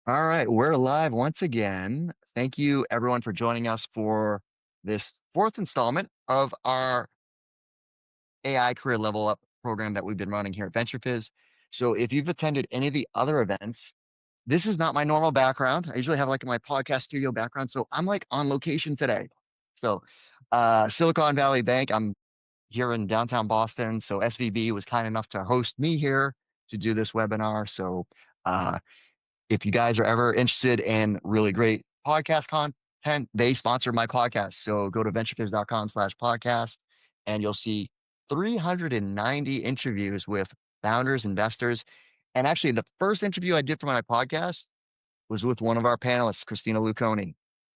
All right, we're live once again. Thank you, everyone, for joining us for this fourth installment of our AI Career Level Up program that we've been running here at VentureFizz. So, if you've attended any of the other events, this is not my normal background. I usually have like my podcast studio background, so I'm like on location today. So, Silicon Valley Bank, I'm here in downtown Boston. So, SVB was kind enough to host me here to do this webinar. So, uh, if you guys are ever interested in really great podcast content, they sponsor my podcast. So go to venturefizz.com/podcast and you'll see 390 interviews with founders, investors. And actually, the first interview I did for my podcast was with one of our panelists, Christina Luconi.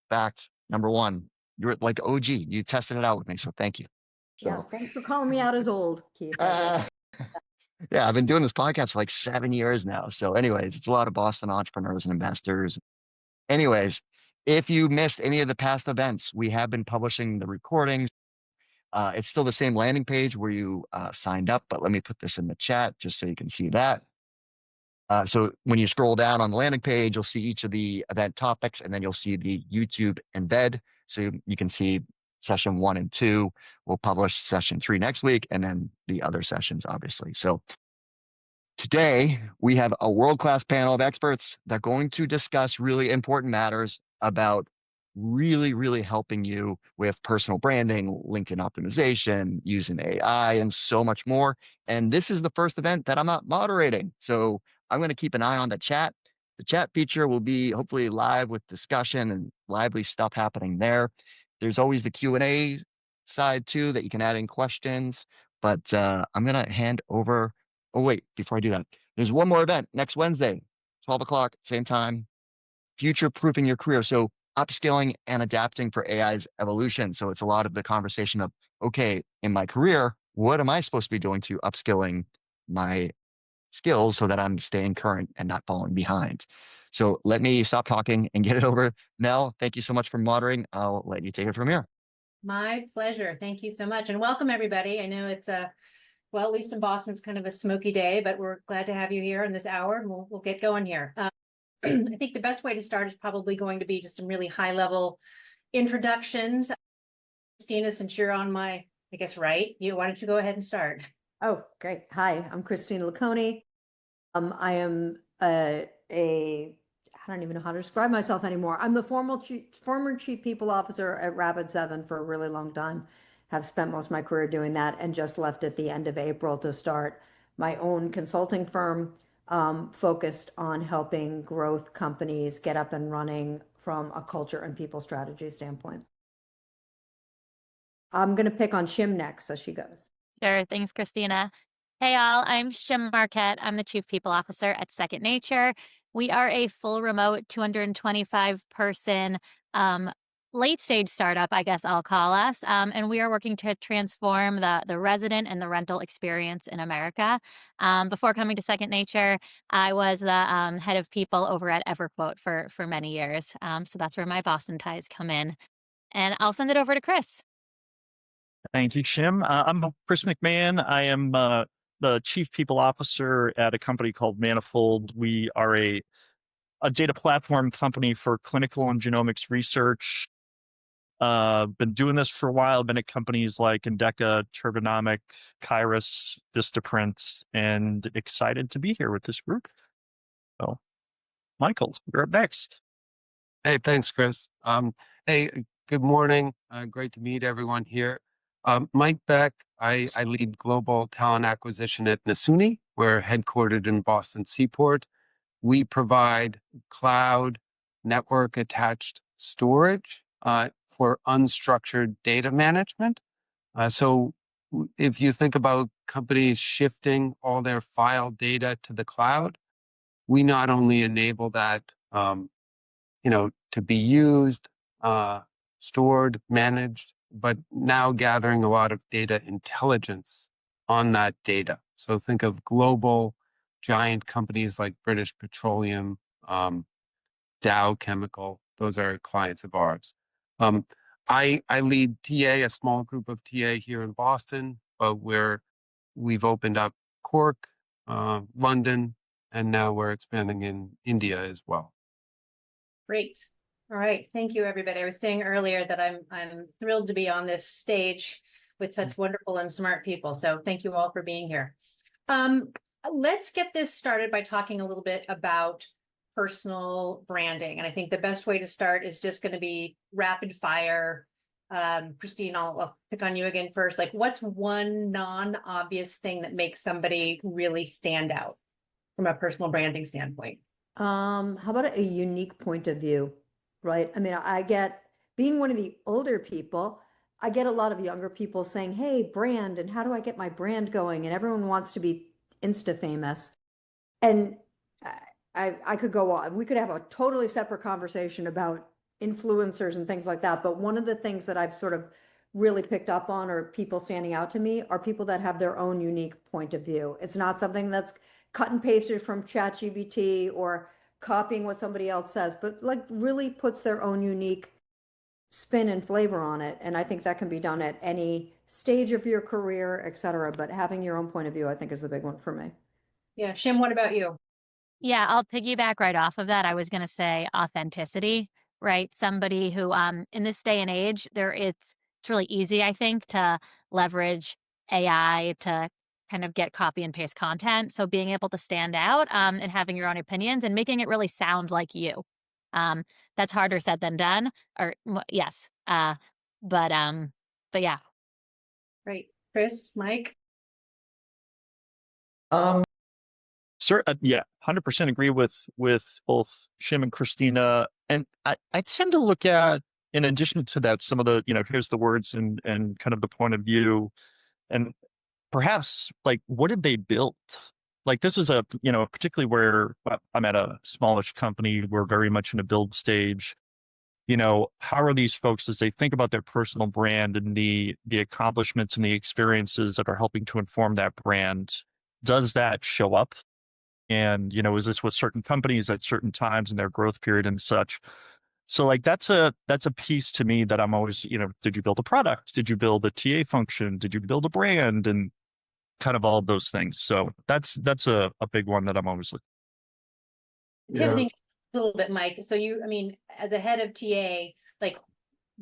Fact number one, you're like OG. You tested it out with me. So thank you. Yeah, So, thanks for calling me out as old, Keith. uh, yeah, I've been doing this podcast for like 7 years now. So, anyways, it's a lot of Boston entrepreneurs and investors. Anyways, if you missed any of the past events, we have been publishing the recordings. It's still the same landing page where you signed up, but let me put this in the chat just so you can see that. So when you scroll down on the landing page, you'll see each of the event topics, and then you'll see the YouTube embed. So you can see session 1 and 2. We'll publish session 3 next week, and then the other sessions, obviously. So today, we have a world-class panel of experts that are going to discuss really important matters about really helping you with personal branding, LinkedIn optimization, using AI, and so much more. And this is the first event that I'm not moderating. So I'm going to keep an eye on the chat. The chat feature will be hopefully live with discussion and lively stuff happening there. There's always the Q&A side too that you can add in questions. But I'm going to hand over. Oh, wait, before I do that, there's one more event next Wednesday, 12 o'clock, same time, future proofing your career. So upskilling and adapting for AI's evolution. So it's a lot of the conversation of, okay, in my career, what am I supposed to be doing to upskilling my skills so that I'm staying current and not falling behind? So let me stop talking and get it over. Mel, thank you so much for moderating. I'll let you take it from here. My pleasure. Thank you so much. And welcome, everybody. I know it's well, at least in Boston, it's kind of a smoky day, but we're glad to have you here in this hour, and we'll get going here. I think the best way to start is probably going to be just some really high-level introductions. Christina, since you're on my, I guess, right, why don't you go ahead and start? Oh, great. Hi, I'm Christina Luconi. I am I don't even know how to describe myself anymore. I'm the former chief people officer at Rapid7 for a really long time. Have spent most of my career doing that and just left at the end of April to start my own consulting firm focused on helping growth companies get up and running from a culture and people strategy standpoint. I'm going to pick on Shim next, so she goes. Sure. Thanks, Christina. Hey, all. I'm Markette. I'm the Chief People Officer at Second Nature. We are a full remote 225 person late stage startup, I guess I'll call us. And we are working to transform the resident and the rental experience in America. Before coming to Second Nature, I was the head of people over at EverQuote for many years. So that's where my Boston ties come in. And I'll send it over to Chris. Thank you, Shim. I'm Chris McMahon. I am the Chief People Officer at a company called Manifold. We are a data platform company for clinical and genomics research. Been doing this for a while. Been at companies like Endeca, Turbonomic, Kairos, Vistaprint, and excited to be here with this group. So, Michael, you're up next. Hey, thanks, Chris. Hey, good morning. Great to meet everyone here. Mike Beck, I lead global talent acquisition at Nasuni. We're headquartered in Boston Seaport. We provide cloud network attached storage for unstructured data management. So if you think about companies shifting all their file data to the cloud, we not only enable that, to be used, stored, managed, but now gathering a lot of data intelligence on that data. So think of global giant companies like British Petroleum, Dow Chemical. Those are clients of ours. I lead TA, a small group of TA here in Boston, but we've opened up Cork, London, and now we're expanding in India as well. Great. All right. Thank you, everybody. I was saying earlier that I'm thrilled to be on this stage with such wonderful and smart people. So thank you all for being here. Let's get this started by talking a little bit about personal branding. And I think the best way to start is just going to be rapid fire. Christine, I'll pick on you again first. Like, what's one non-obvious thing that makes somebody really stand out from a personal branding standpoint? How about a unique point of view, right? I mean, I get, being one of the older people, I get a lot of younger people saying, hey, brand, and how do I get my brand going? And everyone wants to be Insta famous. And I could go on. We could have a totally separate conversation about influencers and things like that. But one of the things that I've sort of really picked up on, or people standing out to me, are people that have their own unique point of view. It's not something that's cut and pasted from ChatGPT or copying what somebody else says, but like really puts their own unique spin and flavor on it. And I think that can be done at any stage of your career, et cetera. But having your own point of view, I think, is the big one for me. Yeah. Shim, what about you? Yeah, I'll piggyback right off of that. I was going to say authenticity, right? Somebody who, in this day and age, it's really easy, I think, to leverage AI to kind of get copy and paste content. So being able to stand out, and having your own opinions and making it really sound like you. That's harder said than done. Or yes, but yeah. Great. Chris, Mike? Sir, yeah, 100% agree with both Shim and Christina. And I tend to look at, in addition to that, some of the, here's the words and kind of the point of view, and perhaps like, what did they build? Like, this is particularly where I'm at a smallish company, we're very much in a build stage. How are these folks, as they think about their personal brand and the accomplishments and the experiences that are helping to inform that brand, does that show up? And, is this with certain companies at certain times in their growth period and such? So like, that's a piece to me that I'm always, did you build a product? Did you build a TA function? Did you build a brand? And kind of all of those things. So that's a big one that I'm always looking. Pivoting a little bit, Mike. So as a head of TA, like,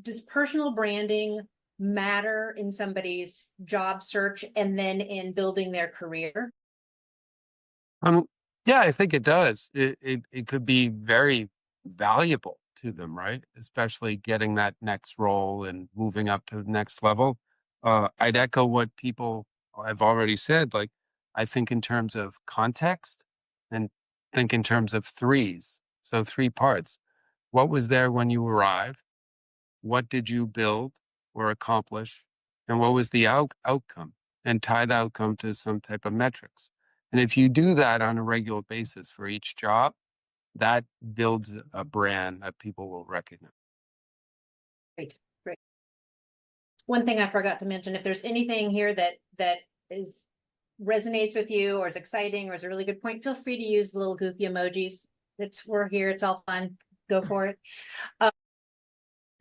does personal branding matter in somebody's job search and then in building their career? Yeah, I think it does. It could be very valuable to them, right? Especially getting that next role and moving up to the next level. I'd echo what people have already said. Like, I think in terms of context and think in terms of threes. So 3 parts. What was there when you arrived? What did you build or accomplish? And what was the outcome? And tie the outcome to some type of metrics. And if you do that on a regular basis for each job, that builds a brand that people will recognize. Great. One thing I forgot to mention, if there's anything here that resonates with you or is exciting or is a really good point, feel free to use the little goofy emojis. We're here. It's all fun. Go for it.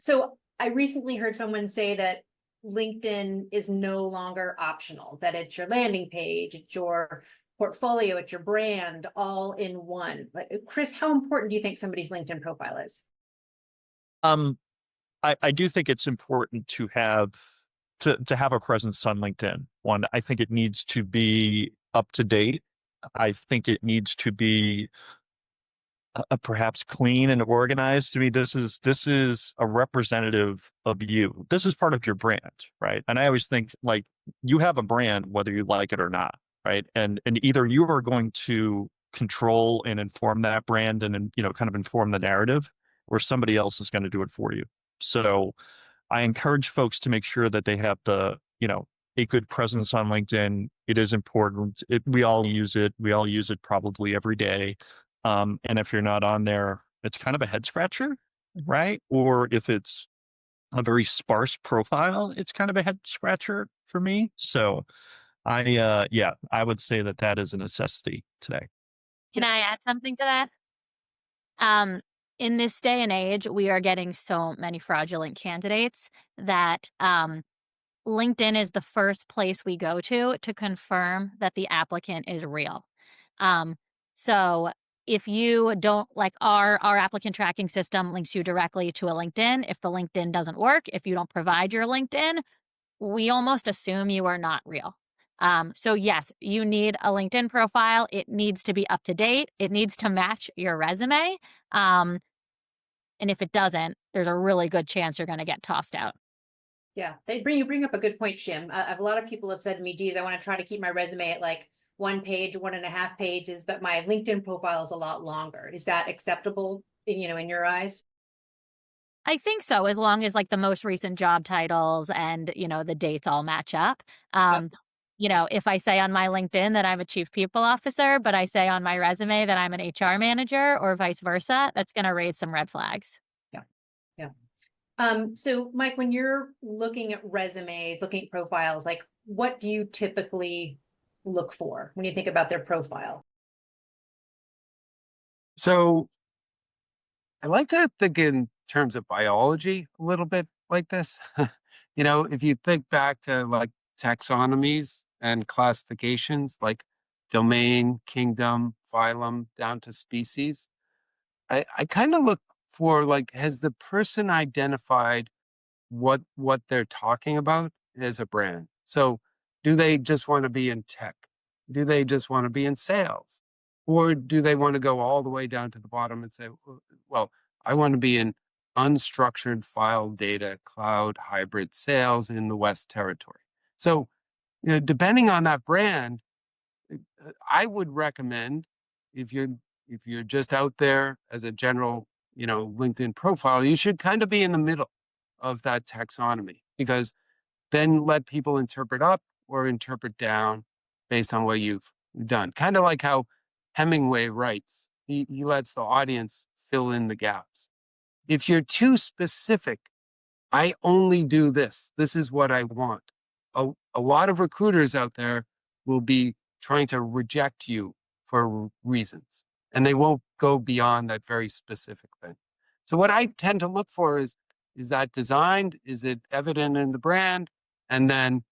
So I recently heard someone say that LinkedIn is no longer optional, that it's your landing page, it's your portfolio, it's your brand, all in one. Chris, how important do you think somebody's LinkedIn profile is? I do think it's important to have a presence on LinkedIn. One, I think it needs to be up to date. I think it needs to be perhaps clean and organized. To me, this is a representative of you. This is part of your brand, right? And I always think, like, you have a brand whether you like it or not, right? And either you are going to control and inform that brand and kind of inform the narrative, or somebody else is going to do it for you. So I encourage folks to make sure that they have a good presence on LinkedIn. It is important. We all use it. We all use it probably every day. And if you're not on there, it's kind of a head scratcher, right? Or if it's a very sparse profile, it's kind of a head scratcher for me. So I would say that is a necessity today. Can I add something to that? In this day and age, we are getting so many fraudulent candidates that LinkedIn is the first place we go to confirm that the applicant is real. So if you don't like our applicant tracking system links you directly to a LinkedIn. If the LinkedIn doesn't work, if you don't provide your LinkedIn, we almost assume you are not real. So yes, you need a LinkedIn profile. It needs to be up to date. It needs to match your resume. And if it doesn't, there's a really good chance you're going to get tossed out. Yeah, you bring up a good point, Shim. A lot of people have said to me, geez, I want to try to keep my resume at like 1 page, 1.5 pages, but my LinkedIn profile is a lot longer. Is that acceptable, in your eyes? I think so, as long as like the most recent job titles and, the dates all match up. If I say on my LinkedIn that I'm a chief people officer, but I say on my resume that I'm an HR manager or vice versa, that's going to raise some red flags. Yeah. So Mike, when you're looking at resumes, looking at profiles, like what do you typically look for when you think about their profile? So I like to think in terms of biology a little bit like this. If you think back to like taxonomies and classifications, like domain, kingdom, phylum, down to species, I kind of look for like, has the person identified what they're talking about as a brand? So do they just want to be in tech? Do they just want to be in sales? Or do they want to go all the way down to the bottom and say, well, I want to be in unstructured file data, cloud, hybrid sales in the West Territory? So, depending on that brand, I would recommend if you're just out there as a general, LinkedIn profile, you should kind of be in the middle of that taxonomy, because then let people interpret up or interpret down based on what you've done. Kind of like how Hemingway writes. He lets the audience fill in the gaps. If you're too specific, I only do this. This is what I want. A lot of recruiters out there will be trying to reject you for reasons, and they won't go beyond that very specific thing. So what I tend to look for is that designed? Is it evident in the brand? And then,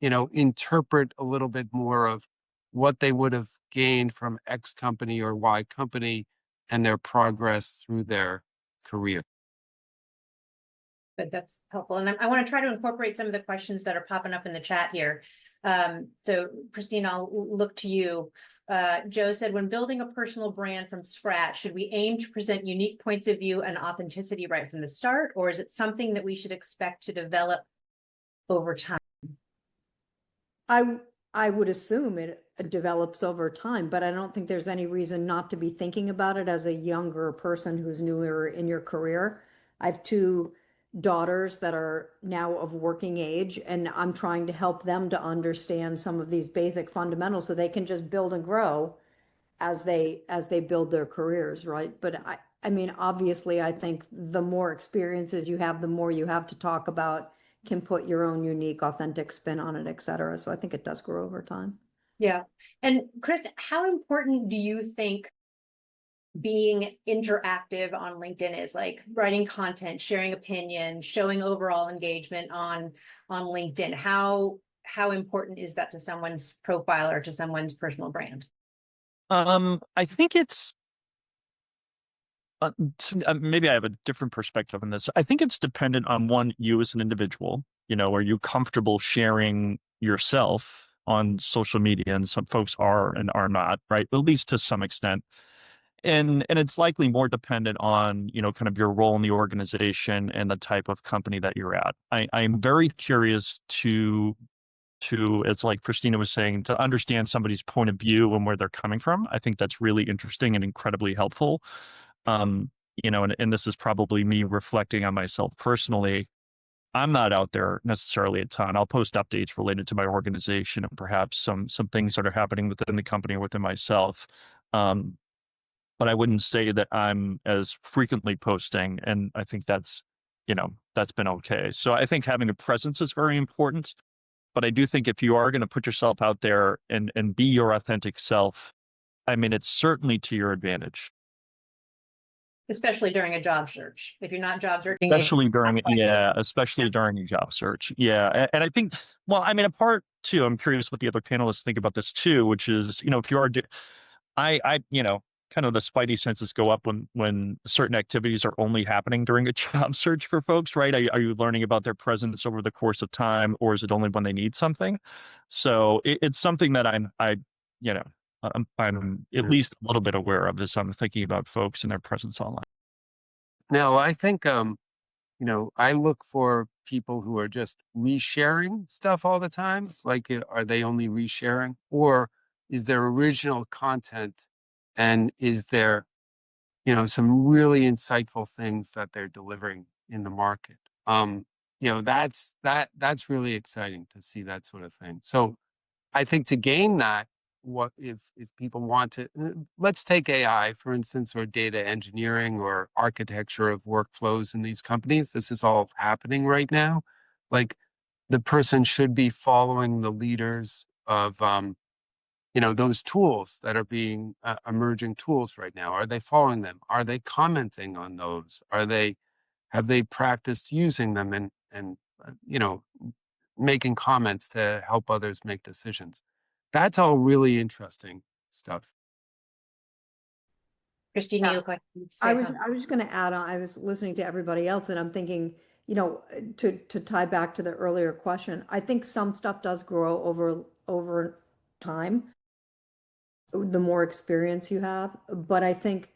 interpret a little bit more of what they would have gained from X company or Y company and their progress through their career. But that's helpful. And I want to try to incorporate some of the questions that are popping up in the chat here. So Christina, I'll look to you. Joe said, when building a personal brand from scratch, should we aim to present unique points of view and authenticity right from the start? Or is it something that we should expect to develop over time? I would assume it develops over time, but I don't think there's any reason not to be thinking about it as a younger person who's newer in your career. I have 2 daughters that are now of working age, and I'm trying to help them to understand some of these basic fundamentals so they can just build and grow as they build their careers, right? But I mean, obviously, I think the more experiences you have, the more you have to talk about, can put your own unique, authentic spin on it, et cetera. So I think it does grow over time. Yeah. And Chris, how important do you think being interactive on LinkedIn is, like writing content, sharing opinion, showing overall engagement on LinkedIn? How important is that to someone's profile or to someone's personal brand? I think it's maybe I have a different perspective on this. I think it's dependent on you as an individual. Are you comfortable sharing yourself on social media? And some folks are and are not, right? At least to some extent. And it's likely more dependent on, kind of your role in the organization and the type of company that you're at. I'm very curious to, it's like Christina was saying, to understand somebody's point of view and where they're coming from. I think that's really interesting and incredibly helpful. And this is probably me reflecting on myself personally. I'm not out there necessarily a ton. I'll post updates related to my organization and perhaps some things that are happening within the company or within myself. But I wouldn't say that I'm as frequently posting. And I think that's been okay. So I think having a presence is very important. But I do think if you are going to put yourself out there and be your authentic self, I mean, it's certainly to your advantage. Especially during a job search. If you're not job searching. Especially during a job search. Yeah. And I think, well, I mean, a part too, I'm curious what the other panelists think about this too, which is, if you are, kind of the spidey senses go up when certain activities are only happening during a job search for folks, right? Are you learning about their presence over the course of time, or is it only when they need something? So it's something that I'm at least a little bit aware of as I'm thinking about folks and their presence online. No, I think I look for people who are just resharing stuff all the time. It's like, are they only resharing, or is there original content, and is there, some really insightful things that they're delivering in the market? That's really exciting to see that sort of thing. So I think to gain that, what if people want to, let's take AI, for instance, or data engineering or architecture of workflows in these companies. This is all happening right now. Like, the person should be following the leaders of, those tools that are being emerging tools right now. Are they following them? Are they commenting on those? Have they practiced using them and making comments to help others make decisions? That's all really interesting stuff. Christina, Yeah. you look like you need to say something. I was just going to add on, I was listening to everybody else and I'm thinking, to tie back to the earlier question, I think some stuff does grow over time, the more experience you have. But I think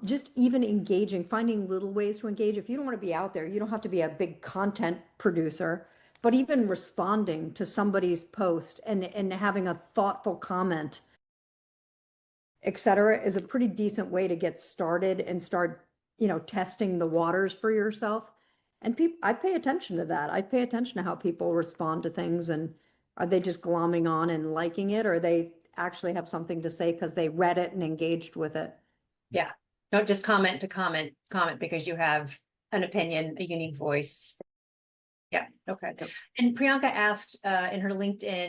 just even engaging, finding little ways to engage. If you don't want to be out there, you don't have to be a big content producer, but even responding to somebody's post and having a thoughtful comment, et cetera, is a pretty decent way to get started and start, testing the waters for yourself. And I pay attention to that. I pay attention to how people respond to things, and are they just glomming on and liking it, or they actually have something to say because they read it and engaged with it. Yeah. Don't just comment to comment because you have an opinion, a unique voice. Yeah. Okay. And Priyanka asked in her LinkedIn,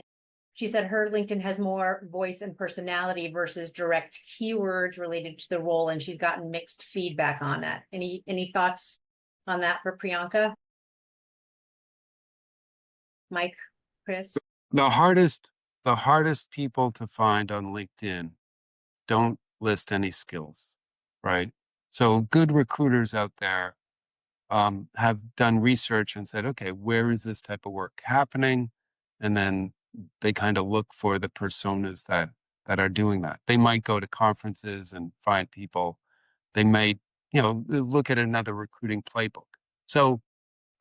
she said her LinkedIn has more voice and personality versus direct keywords related to the role, and she's gotten mixed feedback on that. Any thoughts on that for Priyanka? Mike, Chris? The hardest people to find on LinkedIn don't list any skills, right? So good recruiters out there have done research and said, okay, where is this type of work happening? And then they kind of look for the personas that are doing that. They might go to conferences and find people. They might, look at another recruiting playbook. So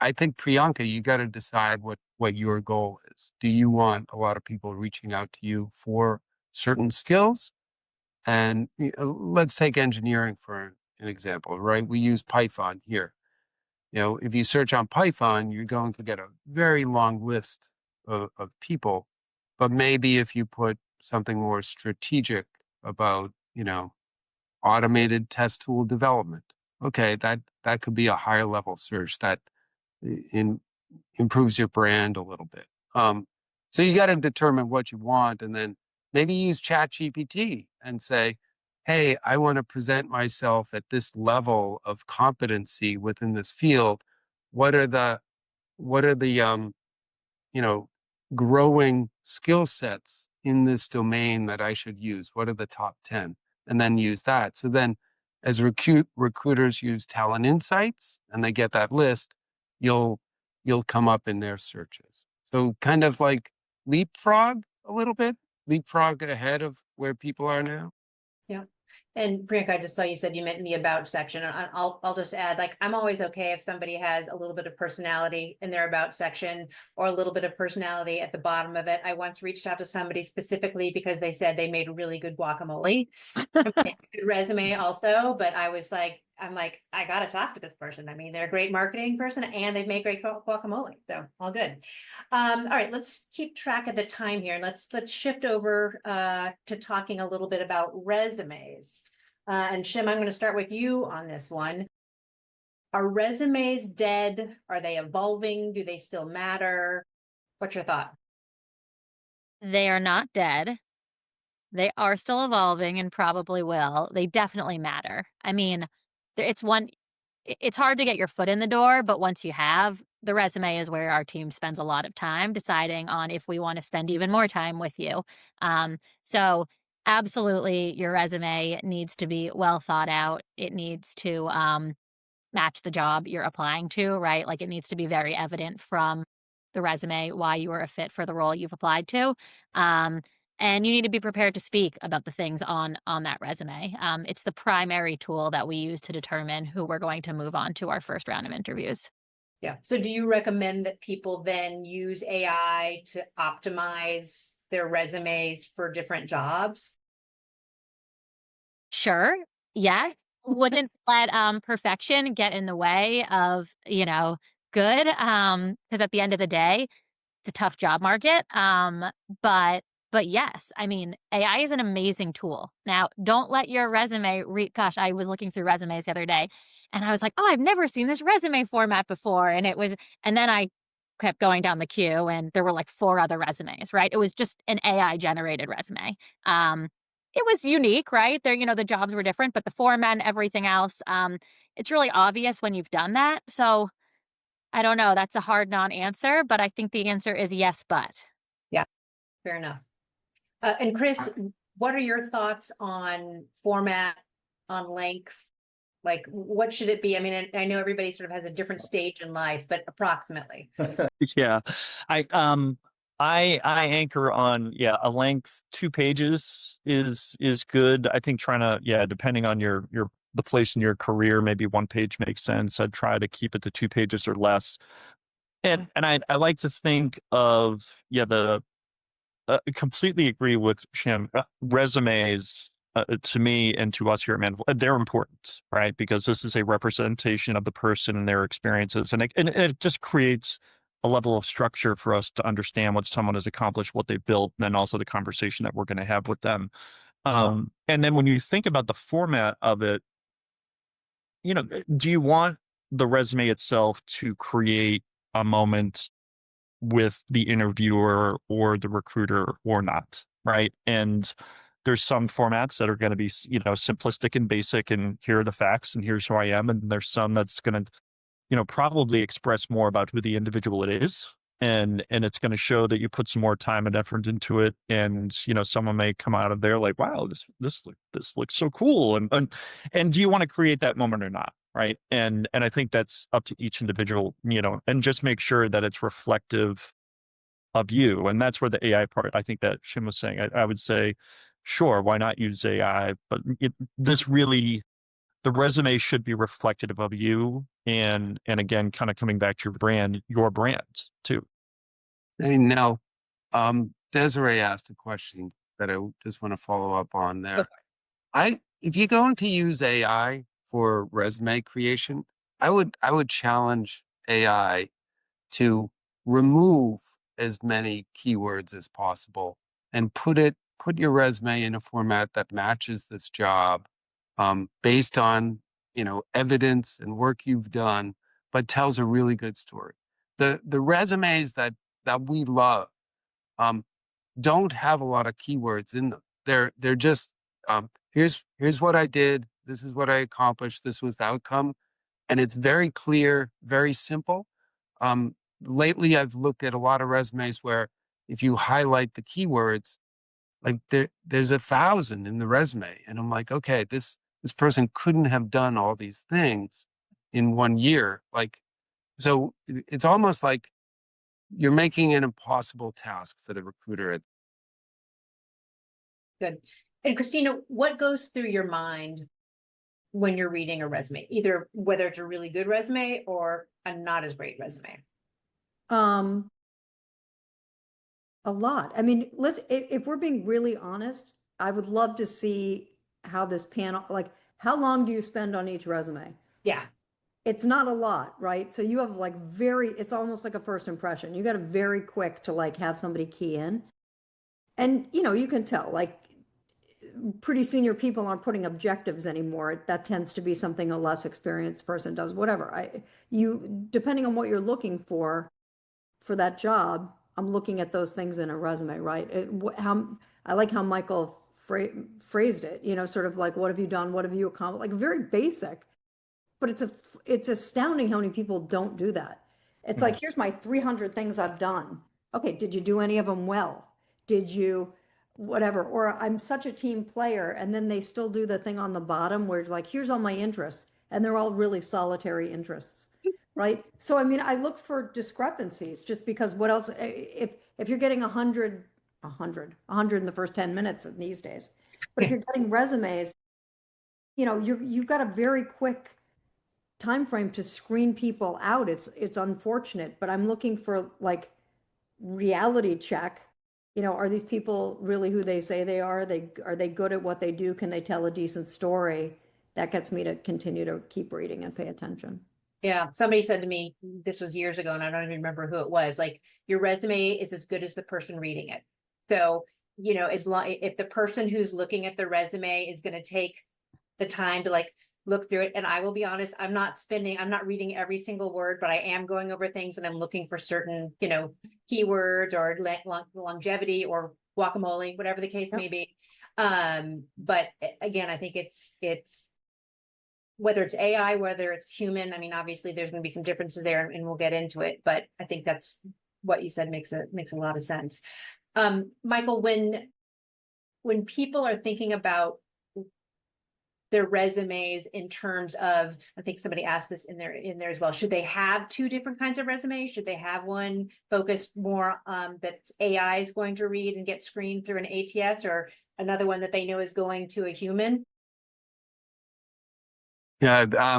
I think, Priyanka, you got to decide what your goal is. Do you want a lot of people reaching out to you for certain skills? And let's take engineering for an example, right? We use Python here. If you search on Python, you're going to get a very long list of people. But maybe if you put something more strategic about, automated test tool development, okay, that could be a higher level search that improves your brand a little bit. So you got to determine what you want, and then maybe use ChatGPT and say, hey, I want to present myself at this level of competency within this field. What are the growing skill sets in this domain that I should use? What are the top 10? And then use that. So then as recruiters use Talent Insights and they get that list, you'll come up in their searches. So kind of like leapfrog a little bit, leapfrog ahead of where people are now. Yeah. And Priyanka, I just saw you said you meant in the about section. And I'll just add, like, I'm always okay if somebody has a little bit of personality in their about section or a little bit of personality at the bottom of it. I once reached out to somebody specifically because they said they made really good guacamole. Good resume also, but I'm like, I gotta talk to this person. I mean, they're a great marketing person and they've made great guacamole, so all good. All right, let's keep track of the time here. Let's shift over to talking a little bit about resumes. And Shim, I'm going to start with you on this one. Are resumes dead? Are they evolving? Do they still matter? What's your thought? They are not dead. They are still evolving and probably will. They definitely matter. I mean, it's hard to get your foot in the door, but once you have, the resume is where our team spends a lot of time deciding on if we want to spend even more time with you. So absolutely, your resume needs to be well thought out. It needs to match the job you're applying to, right? Like it needs to be very evident from the resume why you are a fit for the role you've applied to. And you need to be prepared to speak about the things on that resume. It's the primary tool that we use to determine who we're going to move on to our first round of interviews. Yeah. So do you recommend that people then use AI to optimize their resumes for different jobs? Sure. Yes. Wouldn't let perfection get in the way of, good. Because at the end of the day, it's a tough job market. But yes, I mean, AI is an amazing tool. Now, don't let your resume gosh, I was looking through resumes the other day and I was like, oh, I've never seen this resume format before. And then I kept going down the queue and there were like 4 other resumes, right? It was just an AI generated resume. It was unique, right? There, the jobs were different, but the format and everything else, it's really obvious when you've done that. So I don't know. That's a hard non-answer, but I think the answer is yes, but. Yeah, fair enough. And Chris, what are your thoughts on format, on length? Like, what should it be? I mean, I know everybody sort of has a different stage in life, but approximately. Yeah, I anchor on a length 2 pages is good. I think trying to depending on the place in your career, maybe 1 page makes sense. I'd try to keep it to 2 pages or less. And I like to think of the completely agree with Shim. Resumes to me and to us here at Manifold, they're important, right? Because this is a representation of the person and their experiences, and it just creates a level of structure for us to understand what someone has accomplished, what they've built, and then also the conversation that we're going to have with them. And then when you think about the format of it, do you want the resume itself to create a moment with the interviewer or the recruiter or not, right? And there's some formats that are going to be, simplistic and basic, and here are the facts, and here's who I am. And there's some that's going to, probably express more about who the individual it is, and it's going to show that you put some more time and effort into it. And someone may come out of there like, wow, this looks so cool. And do you want to create that moment or not? Right. And I think that's up to each individual, and just make sure that it's reflective of you. And that's where the AI part, I think that Shim was saying, I would say, sure, why not use AI? But the resume should be reflective of you. And again, kind of coming back to your brand too. Hey, now, Desiree asked a question that I just want to follow up on there. If you're going to use AI for resume creation, I would challenge AI to remove as many keywords as possible and put your resume in a format that matches this job, based on, evidence and work you've done, but tells a really good story. The resumes that we love, don't have a lot of keywords in them. They're just, here's what I did. This is what I accomplished. This was the outcome. And it's very clear, very simple. Lately, I've looked at a lot of resumes where if you highlight the keywords, like there's 1,000 in the resume. And I'm like, okay, this person couldn't have done all these things in 1 year. Like, so it's almost like you're making an impossible task for the recruiter. Good. And Christina, what goes through your mind when you're reading a resume, either whether it's a really good resume or a not as great resume? A lot. I mean, if we're being really honest, I would love to see how this panel, like, how long do you spend on each resume? Yeah. It's not a lot, right? So you have like it's almost like a first impression. You got to very quick to like have somebody key in. And, you can tell like pretty senior people aren't putting objectives anymore. That tends to be something a less experienced person does, whatever. Depending on what you're looking for that job, I'm looking at those things in a resume, right? I like how Michael phrased it, sort of like, what have you done? What have you accomplished? Like very basic, but it's astounding how many people don't do that. It's like, here's my 300 things I've done. Okay, did you do any of them well? Did you whatever, or I'm such a team player, and then they still do the thing on the bottom where it's like, here's all my interests, and they're all really solitary interests, right? So, I mean, I look for discrepancies just because what else, if you're getting 100 in the first 10 minutes these days, but if you're getting resumes, you know, you've got a very quick time frame to screen people out. It's unfortunate, but I'm looking for like reality check. You know, are these people really who they say they are? Are they good at what they do? Can they tell a decent story? That gets me to continue to keep reading and pay attention. Yeah, somebody said to me, this was years ago, and I don't even remember who it was, like, your resume is as good as the person reading it. So, you know, as long if the person who's looking at the resume is going to take the time to like look through it, and I will be honest, I'm not reading every single word, but I am going over things and I'm looking for certain, you know, keywords or longevity or guacamole, whatever the case may be. But again, I think it's whether it's AI, whether it's human, I mean, obviously there's going to be some differences there, and we'll get into it, but I think that's what you said makes a lot of sense. Michael, when people are thinking about their resumes in terms of, I think somebody asked this in there as well, should they have two different kinds of resumes? Should they have one focused more that AI is going to read and get screened through an ATS, or another one that they know is going to a human? Yeah,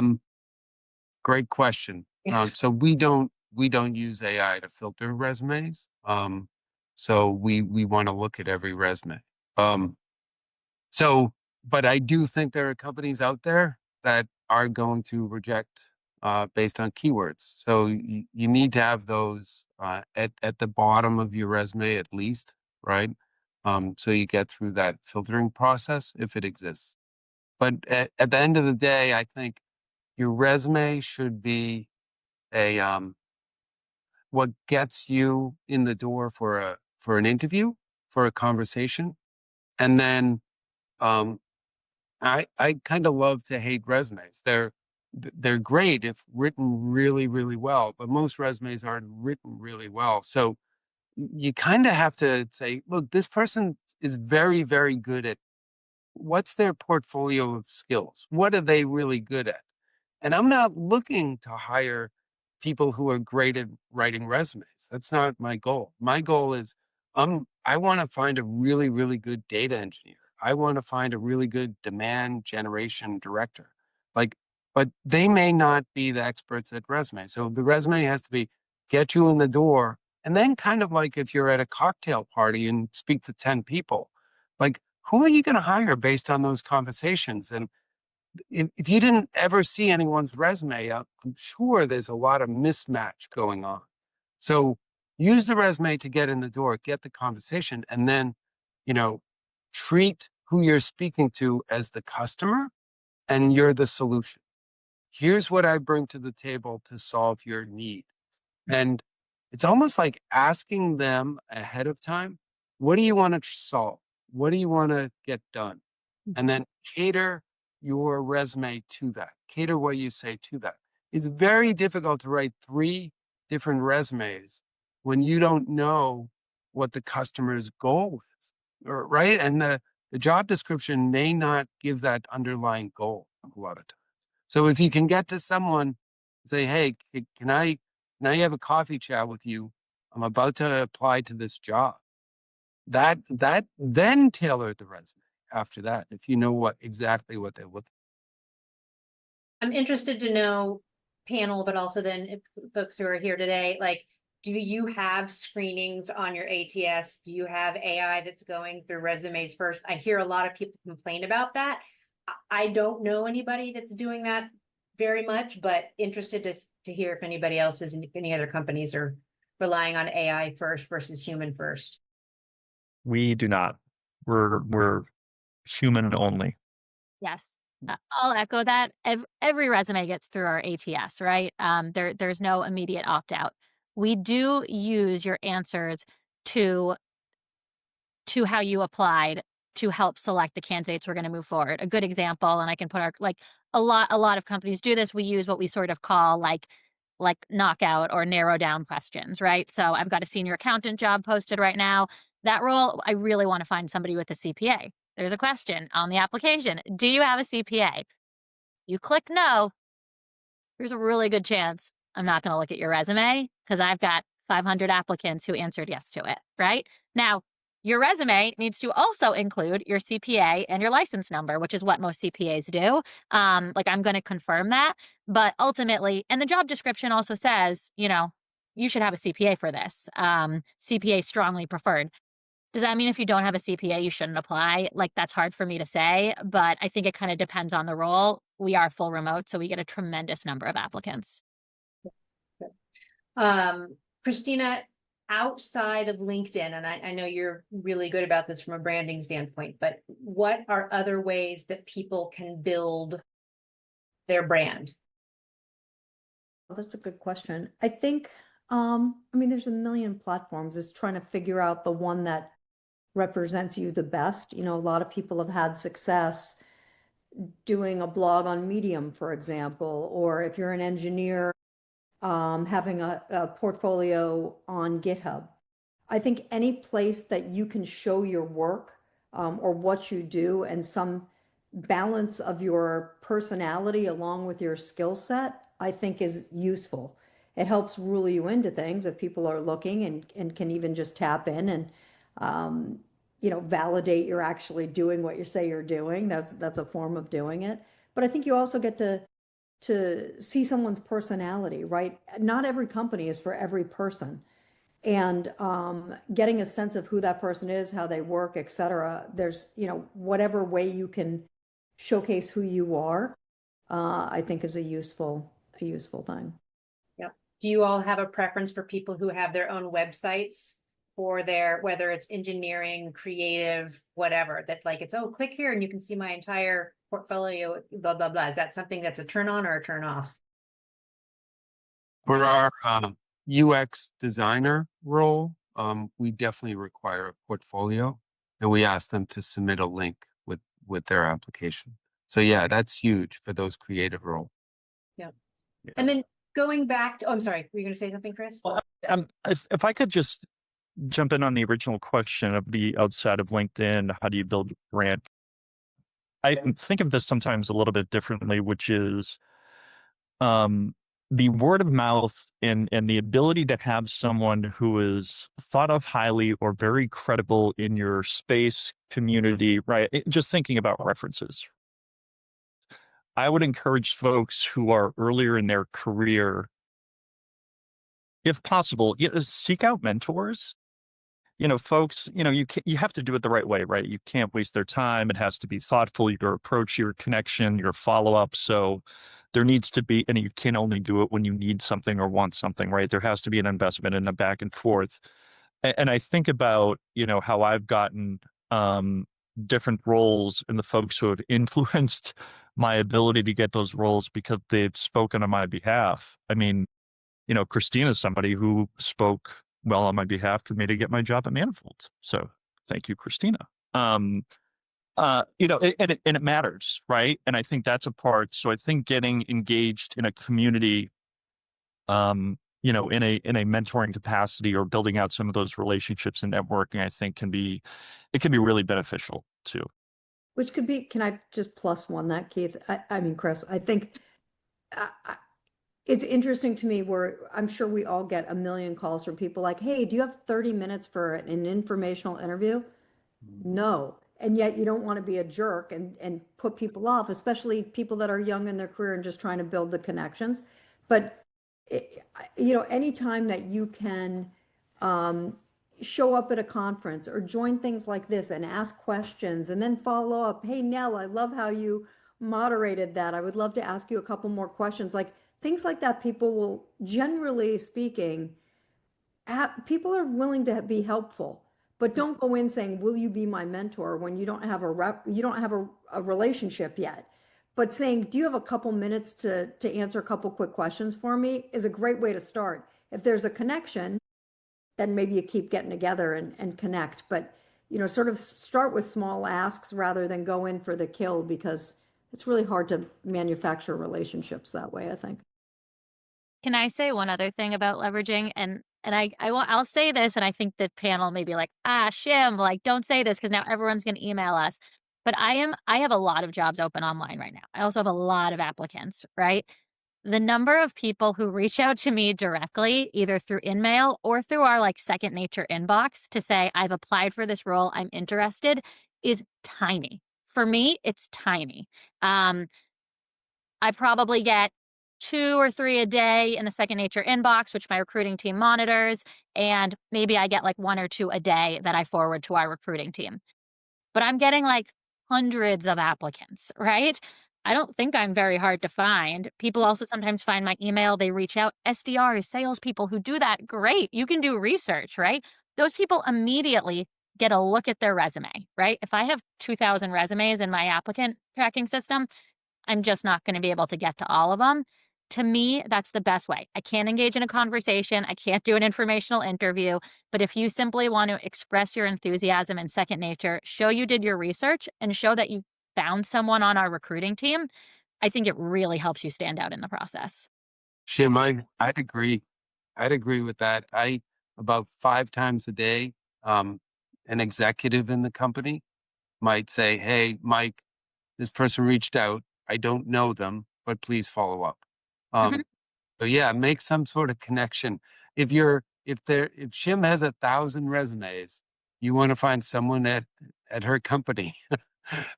great question. So we don't use AI to filter resumes. So we want to look at every resume. But I do think there are companies out there that are going to reject based on keywords. So you need to have those at the bottom of your resume at least, right? So you get through that filtering process if it exists. But at the end of the day, I think your resume should be a what gets you in the door for an interview, for a conversation. And then I kind of love to hate resumes. They're great if written really, really well, but most resumes aren't written really well. So you kind of have to say, look, this person is very, very good at what's their portfolio of skills? What are they really good at? And I'm not looking to hire people who are great at writing resumes. That's not my goal. My goal is I want to find a really, really good data engineer. I want to find a really good demand generation director. Like, but they may not be the experts at resume. So the resume has to be get you in the door. And then kind of like if you're at a cocktail party and speak to 10 people, like who are you going to hire based on those conversations? And if you didn't ever see anyone's resume, I'm sure there's a lot of mismatch going on. So use the resume to get in the door, get the conversation, and then, you know, treat who you're speaking to as the customer and you're the solution. Here's what I bring to the table to solve your need. And it's almost like asking them ahead of time, what do you want to solve? What do you want to get done? And then cater your resume to that. Cater what you say to that. It's very difficult to write 3 different resumes when you don't know what the customer's goal is, right? And the job description may not give that underlying goal a lot of times. So if you can get to someone, say, hey, can I have a coffee chat with you? I'm about to apply to this job. That then tailor the resume after that, if you know exactly what they're looking. I'm interested to know, panel, but also then if folks who are here today, like, do you have screenings on your ATS? Do you have AI that's going through resumes first? I hear a lot of people complain about that. I don't know anybody that's doing that very much, but interested to hear if anybody else is, if any other companies are relying on AI first versus human first. We do not. We're human only. Yes. I'll echo that. Every resume gets through our ATS, right? There's no immediate opt out. We do use your answers to how you applied to help select the candidates we're going to move forward. A good example, and I can put a lot of companies do this. We use what we sort of call like knockout or narrow down questions, right? So I've got a senior accountant job posted right now. That role, I really want to find somebody with a CPA. There's a question on the application. Do you have a CPA? You click no, there's a really good chance I'm not going to look at your resume because I've got 500 applicants who answered yes to it, right? Now, your resume needs to also include your CPA and your license number, which is what most CPAs do. Like I'm going to confirm that, but ultimately, and the job description also says, you should have a CPA for this. CPA strongly preferred. Does that mean if you don't have a CPA, you shouldn't apply? Like that's hard for me to say, but I think it kind of depends on the role. We are full remote, so we get a tremendous number of applicants. Christina, outside of LinkedIn, and I know you're really good about this from a branding standpoint, but what are other ways that people can build their brand? Well, that's a good question. I think, there's a million platforms. It's trying to figure out the one that represents you the best. A lot of people have had success doing a blog on Medium, for example, or if you're an engineer, having a portfolio on GitHub. I think any place that you can show your work or what you do and some balance of your personality along with your skill set, I think is useful. It helps rule you into things if people are looking and can even just tap in and validate you're actually doing what you say you're doing. That's a form of doing it. But I think you also get to see someone's personality, right? Not every company is for every person. And getting a sense of who that person is, how they work, et cetera. There's, whatever way you can showcase who you are, I think is a useful thing. Yep. Do you all have a preference for people who have their own websites for their, whether it's engineering, creative, whatever, that like it's, oh, click here and you can see my entire portfolio, blah, blah, blah. Is that something that's a turn on or a turn off? For our UX designer role, we definitely require a portfolio, and we ask them to submit a link with their application. So yeah, that's huge for those creative roles. Yeah. And then going back to, I'm sorry, were you going to say something, Chris? Well, if I could just jump in on the original question of the outside of LinkedIn, how do you build a brand? I think of this sometimes a little bit differently, which is the word of mouth and the ability to have someone who is thought of highly or very credible in your space, community, right? Just thinking about references. I would encourage folks who are earlier in their career, if possible, seek out mentors. Folks, you have to do it the right way, right? You can't waste their time. It has to be thoughtful, your approach, your connection, your follow-up. So there needs to be, and you can only do it when you need something or want something, right? There has to be an investment and a back and forth. And I think about, how I've gotten different roles and the folks who have influenced my ability to get those roles because they've spoken on my behalf. I mean, Christina is somebody who spoke well on my behalf for me to get my job at Manifold. So thank you, Christina. And it matters, right? And I think that's a part. So I think getting engaged in a community, in a mentoring capacity or building out some of those relationships and networking, I think can be really beneficial too. Which could be, can I just plus one that, Keith? Chris, I think it's interesting to me where I'm sure we all get a million calls from people like, hey, do you have 30 minutes for an informational interview? No. And yet you don't want to be a jerk and put people off, especially people that are young in their career and just trying to build the connections. But, anytime that you can show up at a conference or join things like this and ask questions and then follow up, hey, Nell, I love how you moderated that. I would love to ask you a couple more questions. Like, things like that, people will, generally speaking, people are willing to be helpful, but don't go in saying, will you be my mentor when you don't have a relationship yet. But saying, do you have a couple minutes to answer a couple quick questions for me is a great way to start. If there's a connection, then maybe you keep getting together and connect. But, sort of start with small asks rather than go in for the kill, because it's really hard to manufacture relationships that way, I think. Can I say one other thing about leveraging? And and I'll say this, and I think the panel may be like, Shim, like, don't say this because now everyone's going to email us. But I have a lot of jobs open online right now. I also have a lot of applicants, right? The number of people who reach out to me directly, either through InMail or through our like Second Nature inbox to say, I've applied for this role, I'm interested, is tiny. For me, it's tiny. I probably get 2 or 3 a day in the Second Nature inbox, which my recruiting team monitors. And maybe I get like 1 or 2 a day that I forward to our recruiting team. But I'm getting like hundreds of applicants, right? I don't think I'm very hard to find. People also sometimes find my email, they reach out. SDRs, salespeople who do that, great. You can do research, right? Those people immediately get a look at their resume, right? If I have 2,000 resumes in my applicant tracking system, I'm just not going to be able to get to all of them. To me, that's the best way. I can't engage in a conversation. I can't do an informational interview. But if you simply want to express your enthusiasm in Second Nature, show you did your research, and show that you found someone on our recruiting team, I think it really helps you stand out in the process. Shim, I'd agree. I'd agree with that. About 5 times a day, an executive in the company might say, hey, Mike, this person reached out. I don't know them, but please follow up. Mhm. But yeah, make some sort of connection. If Shim has 1,000 resumes, you want to find someone at her company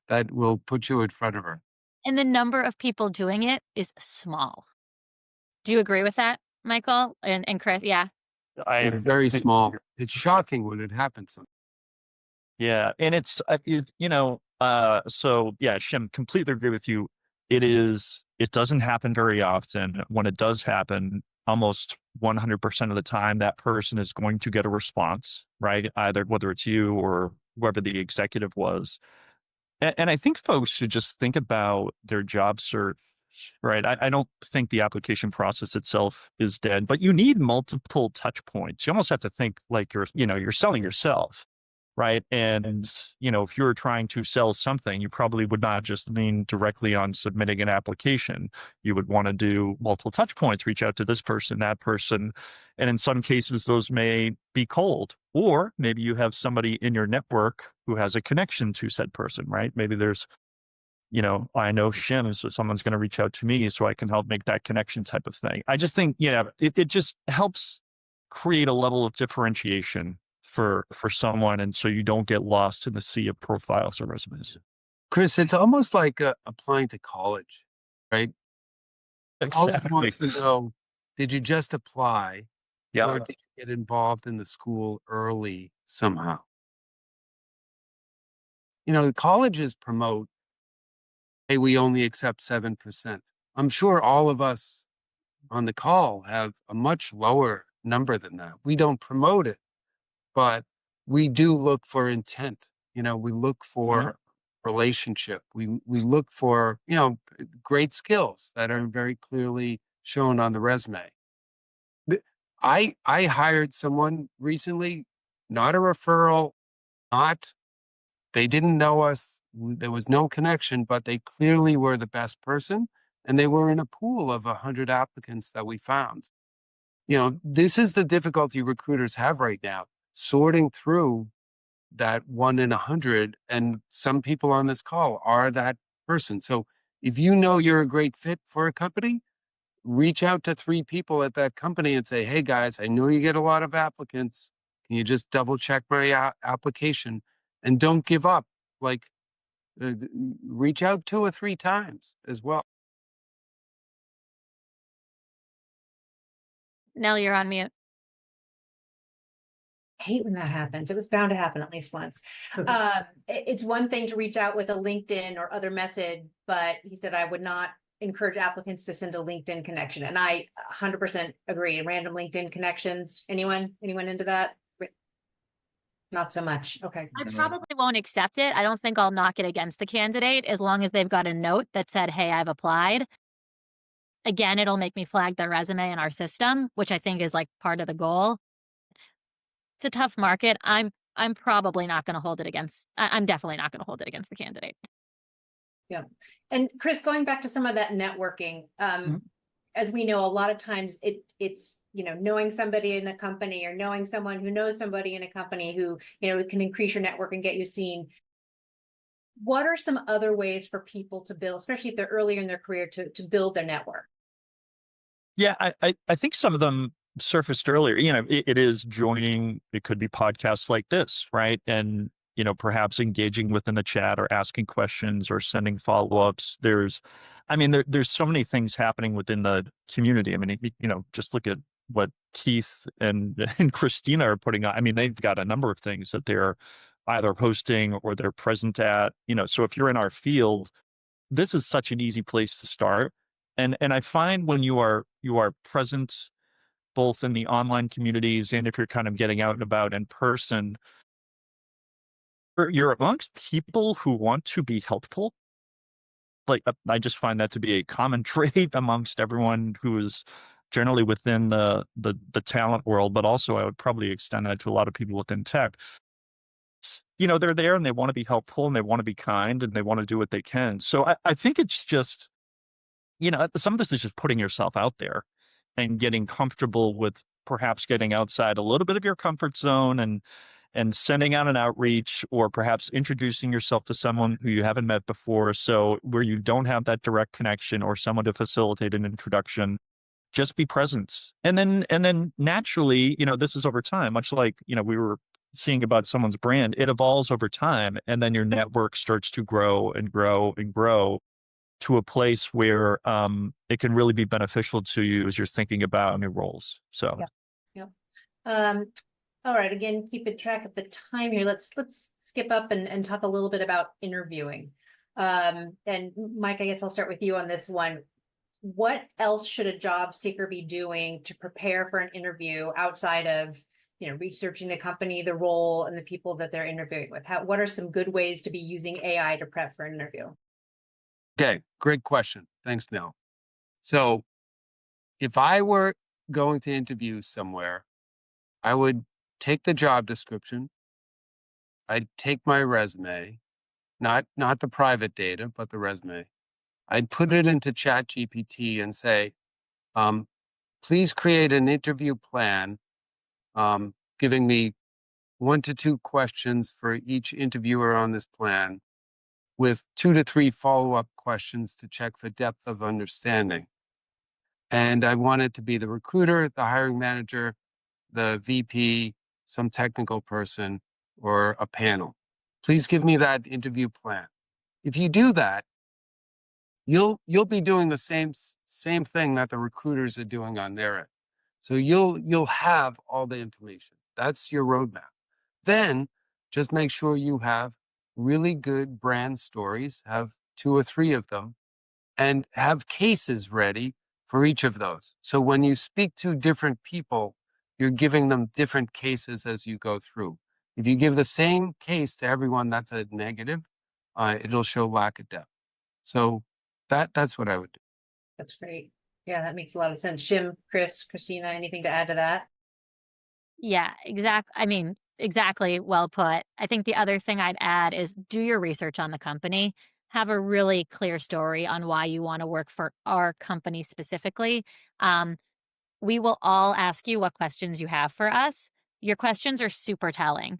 that will put you in front of her. And the number of people doing it is small. Do you agree with that, Michael and Chris? Yeah. It's very small. It's shocking when it happens. Yeah, and it's so yeah, Shim, completely agree with you. It doesn't happen very often. When it does happen, almost 100% of the time, that person is going to get a response, right? Either whether it's you or whoever the executive was. And I think folks should just think about their job search, right? I don't think the application process itself is dead, but you need multiple touch points. You almost have to think like you're selling yourself, right? And, if you're trying to sell something, you probably would not just lean directly on submitting an application. You would want to do multiple touch points, reach out to this person, that person. And in some cases, those may be cold, or maybe you have somebody in your network who has a connection to said person, right? Maybe there's, I know Shim, so someone's going to reach out to me so I can help make that connection type of thing. I just think, it just helps create a level of differentiation for someone, and so you don't get lost in the sea of profiles or resumes. Chris, it's almost like applying to college, right? College wants to know, did you just apply? Yeah. Or did you get involved in the school early somehow? The colleges promote, hey, we only accept 7%. I'm sure all of us on the call have a much lower number than that. We don't promote it, but we do look for intent. We look for relationship. We look for, great skills that are very clearly shown on the resume. I hired someone recently, not a referral, they didn't know us. There was no connection, but they clearly were the best person. And they were in a pool of 100 applicants that we found. This is the difficulty recruiters have right now, sorting through that 1 in 100. And some people on this call are that person. So if you know you're a great fit for a company, reach out to 3 people at that company and say, hey guys, I know you get a lot of applicants. Can you just double check my application? And don't give up. Reach out 2 or 3 times as well. Nell, you're on mute. I hate when that happens. It was bound to happen at least once. It's one thing to reach out with a LinkedIn or other method, but he said I would not encourage applicants to send a LinkedIn connection. And I 100% agree. Random LinkedIn connections. Anyone into that? Not so much. Okay. I probably won't accept it. I don't think I'll knock it against the candidate as long as they've got a note that said, hey, I've applied. Again, it'll make me flag their resume in our system, which I think is like part of the goal. It's a tough market. I'm probably not going to hold it against, I'm definitely not going to hold it against the candidate. Yeah. And Chris, going back to some of that networking, as we know, a lot of times it's, knowing somebody in a company or knowing someone who knows somebody in a company who, can increase your network and get you seen. What are some other ways for people to build, especially if they're earlier in their career, to build their network? Yeah, I think some of them surfaced earlier. It is joining, it could be podcasts like this, right? And, perhaps engaging within the chat or asking questions or sending follow-ups. There's so many things happening within the community. I mean, just look at what Keith and, and Christina are putting on. I mean, they've got a number of things that they're either hosting or they're present at, so if you're in our field, this is such an easy place to start. And I find when you are present both in the online communities and if you're kind of getting out and about in person, you're amongst people who want to be helpful. Like I just find that to be a common trait amongst everyone who is generally within the talent world, but also I would probably extend that to a lot of people within tech. They're there and they want to be helpful and they want to be kind and they want to do what they can. So I think it's just, some of this is just putting yourself out there and getting comfortable with perhaps getting outside a little bit of your comfort zone and sending out an outreach or perhaps introducing yourself to someone who you haven't met before. So where you don't have that direct connection or someone to facilitate an introduction, just be present. And then naturally, this is over time, much like, we were seeing about someone's brand, it evolves over time. And then your network starts to grow and grow and grow to a place where it can really be beneficial to you as you're thinking about new roles. So, yeah. All right. Again, keeping track of the time here. Let's skip up and talk a little bit about interviewing. And Mike, I guess I'll start with you on this one. What else should a job seeker be doing to prepare for an interview outside of, researching the company, the role, and the people that they're interviewing with? What are some good ways to be using AI to prep for an interview? Okay, great question. Thanks, Nell. So if I were going to interview somewhere, I would take the job description. I'd take my resume, not the private data, but the resume. I'd put it into ChatGPT and say, please create an interview plan, giving me 1 to 2 questions for each interviewer on this plan, with 2 to 3 follow-up questions to check for depth of understanding. And I want it to be the recruiter, the hiring manager, the VP, some technical person, or a panel. Please give me that interview plan. If you do that, you'll be doing the same thing that the recruiters are doing on their end. So you'll have all the information. That's your roadmap. Then just make sure you have really good brand stories, have 2 or 3 of them, and have cases ready for each of those. So when you speak to different people, you're giving them different cases as you go through. If you give the same case to everyone, that's a negative. It'll show lack of depth. So that's what I would do. That's great. Yeah, that makes a lot of sense. Shim, Chris, Christina, anything to add to that? Yeah, exactly. Well put. I think the other thing I'd add is do your research on the company. Have a really clear story on why you want to work for our company specifically. We will all ask you what questions you have for us. Your questions are super telling.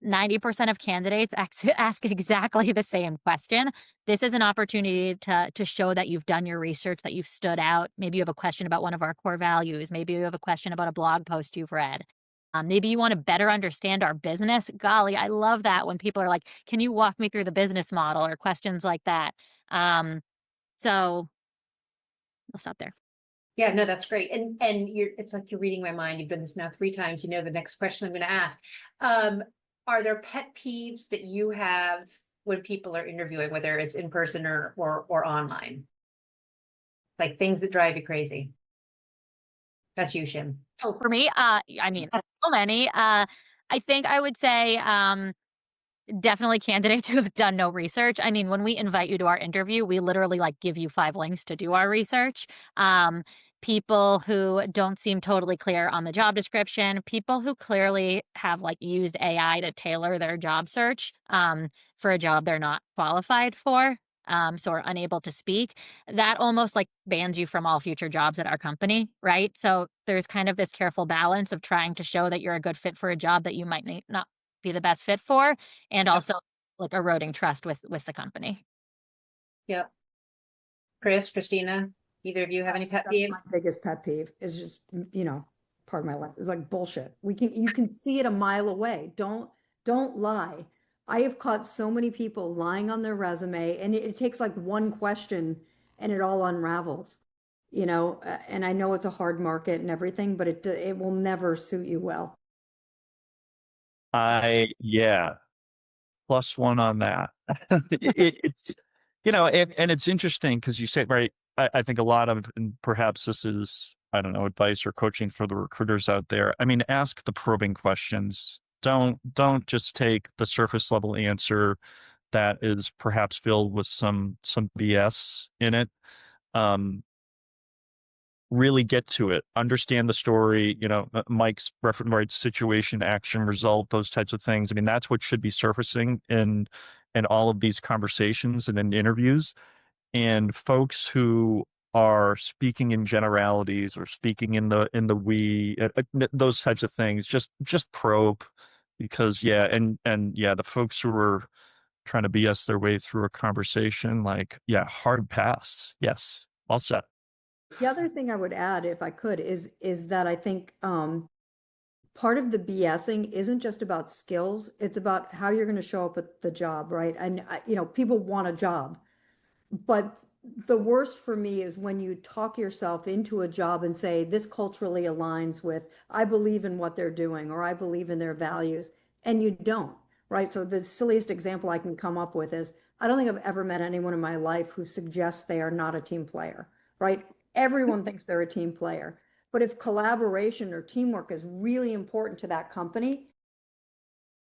90% of candidates ask exactly the same question. This is an opportunity to show that you've done your research, that you've stood out. Maybe you have a question about one of our core values. Maybe you have a question about a blog post you've read. Maybe you want to better understand our business. Golly, I love that when people are like, can you walk me through the business model, or questions like that. So I'll stop there. Yeah, no, that's great. And it's like you're reading my mind. You've done this now 3 times. You know the next question I'm going to ask. Are there pet peeves that you have when people are interviewing, whether it's in person or online? Like things that drive you crazy? That's you, Shim. Oh, for me, so many. I think I would say definitely candidates who have done no research. I mean, when we invite you to our interview, we literally give you 5 links to do our research. People who don't seem totally clear on the job description, people who clearly have used AI to tailor their job search for a job they're not qualified for. so are unable to speak, that almost like bans you from all future jobs at our company, right? So there's kind of this careful balance of trying to show that you're a good fit for a job that you might not be the best fit for, and also like eroding trust with the company. Yep. Christina, either of you have any pet That's peeves? my biggest pet peeve is just, part of my life. It's like bullshit. You can see it a mile away. Don't lie. I have caught so many people lying on their resume, and it takes like one question and it all unravels, and I know it's a hard market and everything, but it will never suit you well. Yeah, +1 on that. It's, and it's interesting because you say, right, I think a lot of, and perhaps this is, I don't know, advice or coaching for the recruiters out there. I mean, ask the probing questions. Don't just take the surface level answer that is perhaps filled with some BS in it. Really get to it, understand the story, Mike's reference, right, situation, action, result, those types of things. I mean, that's what should be surfacing in all of these conversations and in interviews. And folks who are speaking in generalities or speaking in the those types of things, just probe, because the folks who are trying to BS their way through a conversation, like, hard pass. Yes, all set. The other thing I would add, if I could, is that I think part of the BSing isn't just about skills; it's about how you're going to show up at the job, right? And people want a job, but the worst for me is when you talk yourself into a job and say this culturally aligns with, I believe in what they're doing, or I believe in their values, and you don't, right? So the silliest example I can come up with is, I don't think I've ever met anyone in my life who suggests they are not a team player, right? Everyone thinks they're a team player. But if collaboration or teamwork is really important to that company,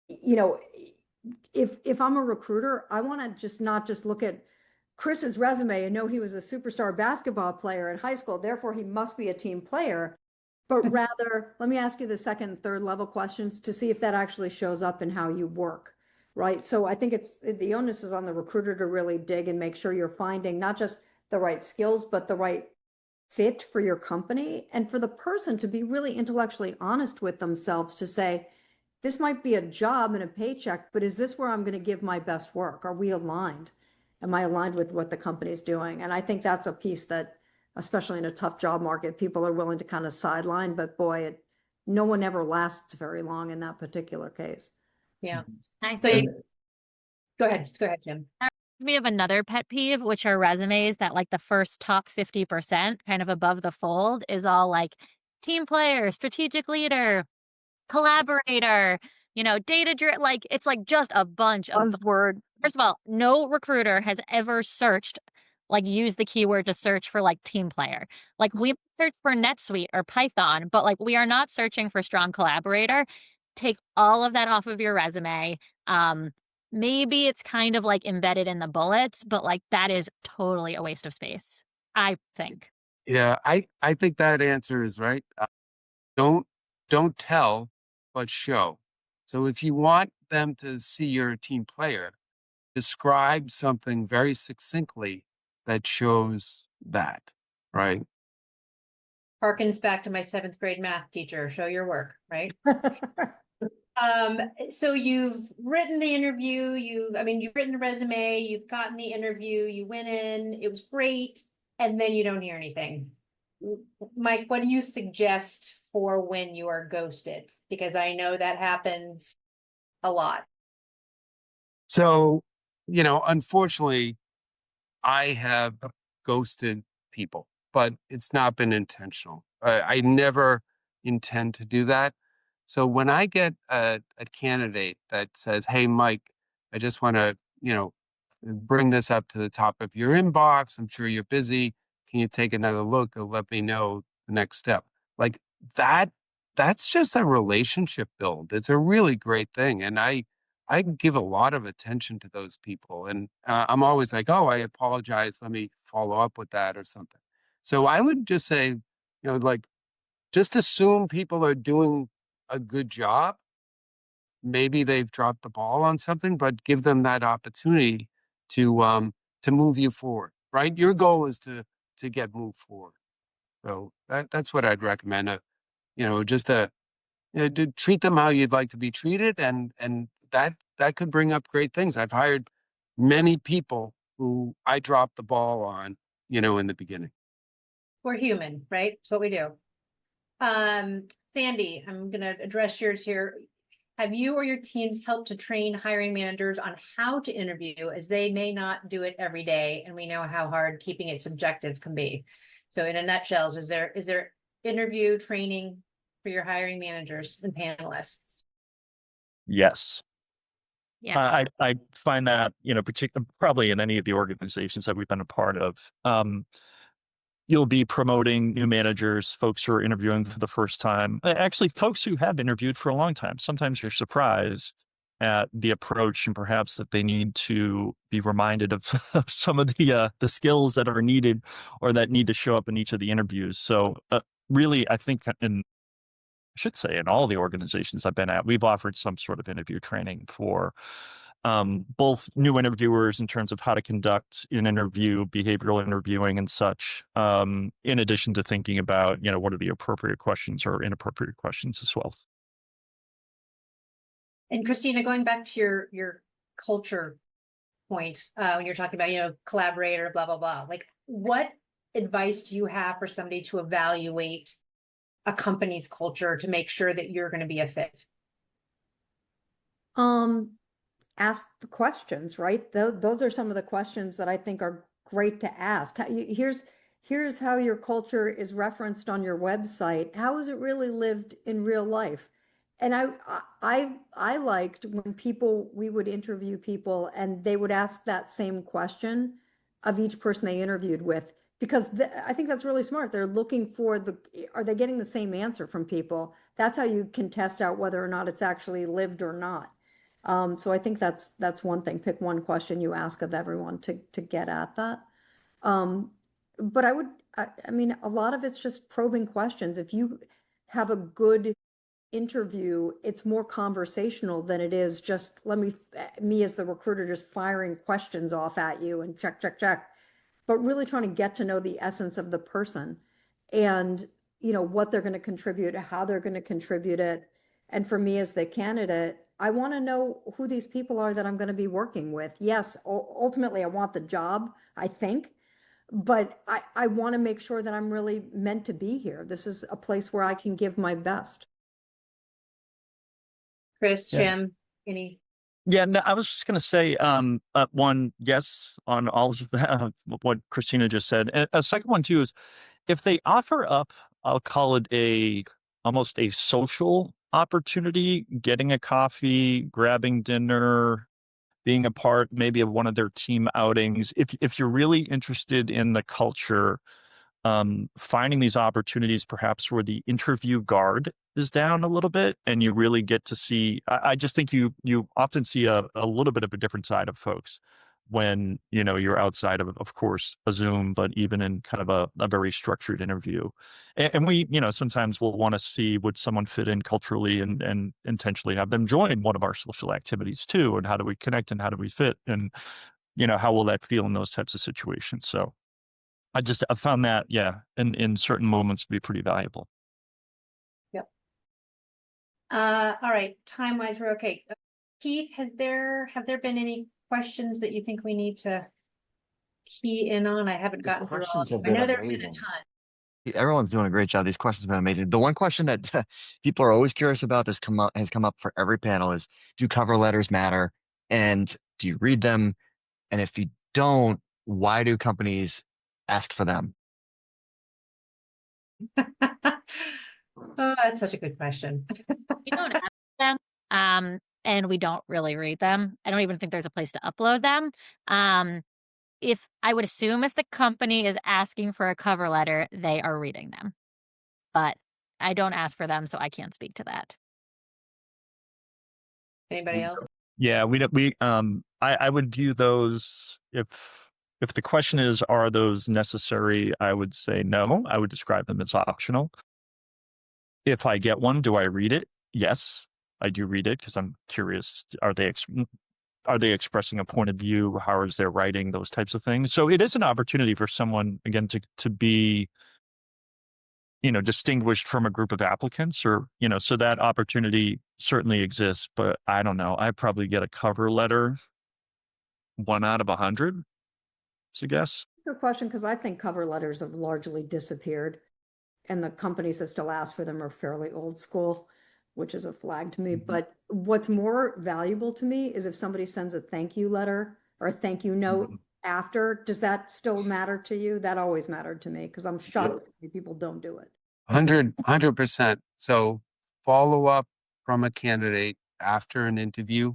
if I'm a recruiter, I want to just not just look at Chris's resume and know he was a superstar basketball player in high school, therefore he must be a team player. But rather, let me ask you the second and third level questions to see if that actually shows up in how you work, right? So I think the onus is on the recruiter to really dig and make sure you're finding not just the right skills, but the right fit for your company, and for the person to be really intellectually honest with themselves to say, this might be a job and a paycheck, but is this where I'm going to give my best work? Are we aligned? Am I aligned with what the company's doing? And I think that's a piece that, especially in a tough job market, people are willing to kind of sideline, but boy, no one ever lasts very long in that particular case. Yeah. So Go ahead, Jim. me of another pet peeve, which are resumes that like the first top 50%, kind of above the fold, is all like team player, strategic leader, collaborator, data driven. Like it's like just a bunch of Buzzword. First of all, no recruiter has ever used the keyword to search for like team player. Like we search for NetSuite or Python, but like we are not searching for strong collaborator. Take all of that off of your resume. Maybe it's kind of like embedded in the bullets, but like that is totally a waste of space, I think. Yeah, I think that answer is right. Don't tell, but show. So if you want them to see you're a team player, describe something very succinctly that shows that, right? Harkens back to my 7th grade math teacher, show your work, right? So you've written the interview, you've written the resume, you've gotten the interview, you went in, it was great, and then you don't hear anything. Mike, what do you suggest for when you are ghosted? Because I know that happens a lot. So, unfortunately, I have ghosted people, but it's not been intentional. I never intend to do that. So when I get a candidate that says, "Hey, Mike, I just want to, bring this up to the top of your inbox. I'm sure you're busy. Can you take another look and let me know the next step?" Like that, that's just a relationship build. It's a really great thing. And I give a lot of attention to those people. And I'm always like, "Oh, I apologize. Let me follow up with that or something." So I would just say, just assume people are doing a good job. Maybe they've dropped the ball on something, but give them that opportunity to to move you forward, right? Your goal is to get moved forward. So that's what I'd recommend. Just to treat them how you'd like to be treated, and that could bring up great things. I've hired many people who I dropped the ball on, in the beginning. We're human, right? It's what we do. Sandy, I'm going to address yours here. Have you or your teams helped to train hiring managers on how to interview, as they may not do it every day, and we know how hard keeping it subjective can be? So in a nutshell, is there interview training for your hiring managers and panelists? Yes. Yes. I find that, probably in any of the organizations that we've been a part of, you'll be promoting new managers, folks who are interviewing for the first time, actually folks who have interviewed for a long time. Sometimes you're surprised at the approach, and perhaps that they need to be reminded of some of the skills that are needed or that need to show up in each of the interviews. So really, I think in all the organizations I've been at, we've offered some sort of interview training for both new interviewers in terms of how to conduct an interview, behavioral interviewing and such, in addition to thinking about, what are the appropriate questions or inappropriate questions as well. And Christina, going back to your culture point, when you're talking about, collaborator, blah, blah, blah, like what advice do you have for somebody to evaluate a company's culture to make sure that you're going to be a fit? Ask the questions, right? Those are some of the questions that I think are great to ask. Here's how your culture is referenced on your website. How is it really lived in real life? And I liked when we would interview people and they would ask that same question of each person they interviewed with, because I think that's really smart. They're looking for are they getting the same answer from people? That's how you can test out whether or not it's actually lived or not. So I think that's one thing. Pick one question you ask of everyone to get at that. But I mean, a lot of it's just probing questions. If you have a good interview, it's more conversational than it is just me as the recruiter just firing questions off at you and check, but really trying to get to know the essence of the person and, what they're going to contribute, how they're going to contribute it. And for me as the candidate, I want to know who these people are that I'm going to be working with. Yes, ultimately I want the job, I think, but I want to make sure that I'm really meant to be here. This is a place where I can give my best. Chris, Yeah. Jim, any? Yeah, no, I was just going to say, one, yes, on all of that, what Christina just said. And a second one too is, if they offer up, I'll call it almost a social opportunity, getting a coffee, grabbing dinner, being a part maybe of one of their team outings. If you're really interested in the culture, finding these opportunities perhaps where the interview guard is down a little bit and you really get to see, I just think you often see a little bit of a different side of folks when, you're outside of course, a Zoom, but even in kind of a very structured interview. And we, sometimes we'll want to see, would someone fit in culturally and intentionally have them join one of our social activities too? And how do we connect and how do we fit? And, how will that feel in those types of situations? So I found that, in certain moments to be pretty valuable. Yep. All right. Time-wise, we're okay. Keith, have there been any questions that you think we need to key in on? I haven't gotten through all of them. I know there have been a ton. Everyone's doing a great job. These questions have been amazing. The one question that people are always curious about has come up for every panel is, do cover letters matter? And do you read them? And if you don't, why do companies ask for them? Oh, that's such a good question. We don't ask them, and we don't really read them. I don't even think there's a place to upload them. I would assume if the company is asking for a cover letter, they are reading them, but I don't ask for them, so I can't speak to that. Anybody else? Yeah, I would view those, if the question is, are those necessary? I would say no. I would describe them as optional. If I get one, do I read it? Yes, I do read it because I'm curious. are they expressing a point of view? How is their writing? Those types of things. So it is an opportunity for someone, again, to be, distinguished from a group of applicants, or, so that opportunity certainly exists. But I don't know. I probably get a cover letter 1 out of 100, I guess. Good question, because I think cover letters have largely disappeared, and the companies that still ask for them are fairly old school, which is a flag to me. Mhm. But what's more valuable to me is if somebody sends a thank you letter or a thank you note after. Does that still matter to you? That always mattered to me, because I'm shocked that many people don't do it. 100%. So follow up from a candidate after an interview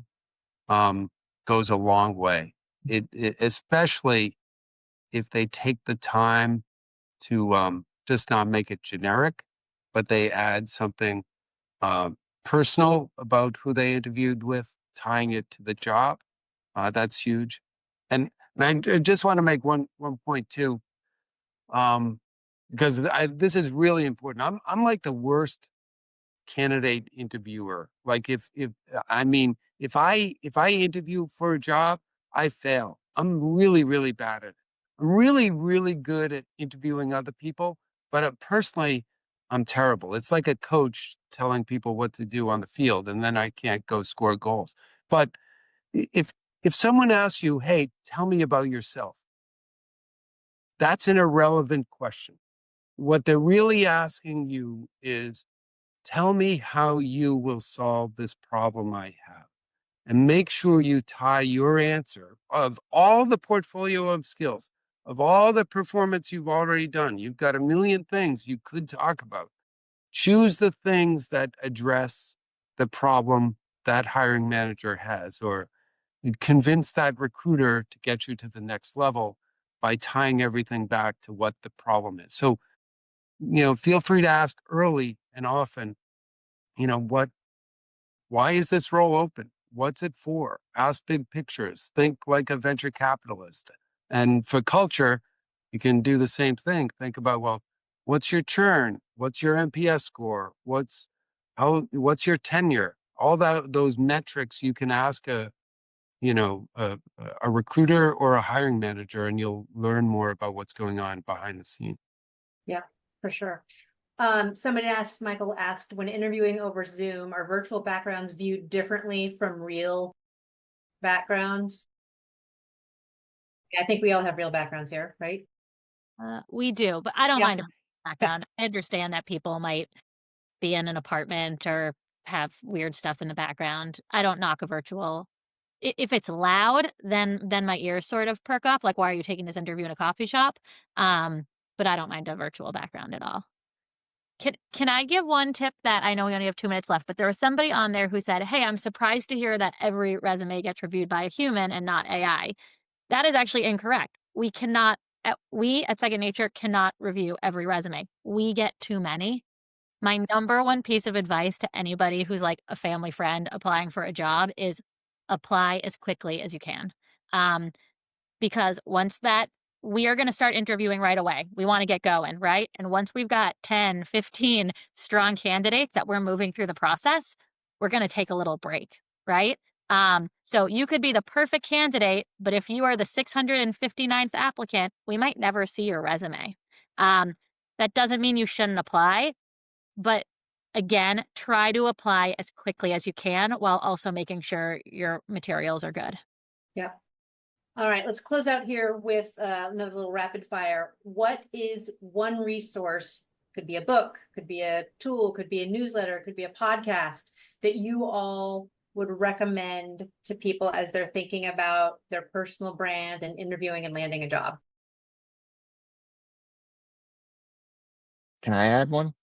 goes a long way. It especially if they take the time to just not make it generic, but they add something personal about who they interviewed with, tying it to the job. That's huge. And I just want to make one point too, because this is really important. I'm like the worst candidate interviewer. Like if I interview for a job, I fail. I'm really, really bad at it. I'm really, really good at interviewing other people, but personally, I'm terrible. It's like a coach telling people what to do on the field, and then I can't go score goals. But if if someone asks you, "Hey, tell me about yourself," that's an irrelevant question. What they're really asking you is, tell me how you will solve this problem I have. And make sure you tie your answer of all the portfolio of skills, of all the performance you've already done. You've got a million things you could talk about. Choose the things that address the problem that hiring manager has, or convince that recruiter to get you to the next level by tying everything back to what the problem is. So, feel free to ask early and often, why is this role open? What's it for? Ask big pictures. Think like a venture capitalist. And for culture, you can do the same thing. Think about, well, what's your churn? What's your NPS score? What's your tenure? All those metrics you can ask a recruiter or a hiring manager, and you'll learn more about what's going on behind the scenes. Yeah, for sure. Michael asked, when interviewing over Zoom, are virtual backgrounds viewed differently from real backgrounds? I think we all have real backgrounds here, right? We do, but I don't Yeah. mind a background. I understand that people might be in an apartment or have weird stuff in the background. I don't knock a virtual. If it's loud, then my ears sort of perk up. Like, why are you taking this interview in a coffee shop? But I don't mind a virtual background at all. Can I give one tip that I know we only have 2 minutes left, but there was somebody on there who said, "Hey, I'm surprised to hear that every resume gets reviewed by a human and not AI." That is actually incorrect. We at Second Nature cannot review every resume. We get too many. My number one piece of advice to anybody who's like a family friend applying for a job is apply as quickly as you can. Because we are going to start interviewing right away. We want to get going, right? And once we've got 10, 15 strong candidates that we're moving through the process, we're going to take a little break, right? So you could be the perfect candidate, but if you are the 659th applicant, we might never see your resume. That doesn't mean you shouldn't apply, but again, try to apply as quickly as you can while also making sure your materials are good. Yeah. All right, let's close out here with another little rapid fire. What is one resource, could be a book, could be a tool, could be a newsletter, could be a podcast, that you all would recommend to people as they're thinking about their personal brand and interviewing and landing a job? Can I add one?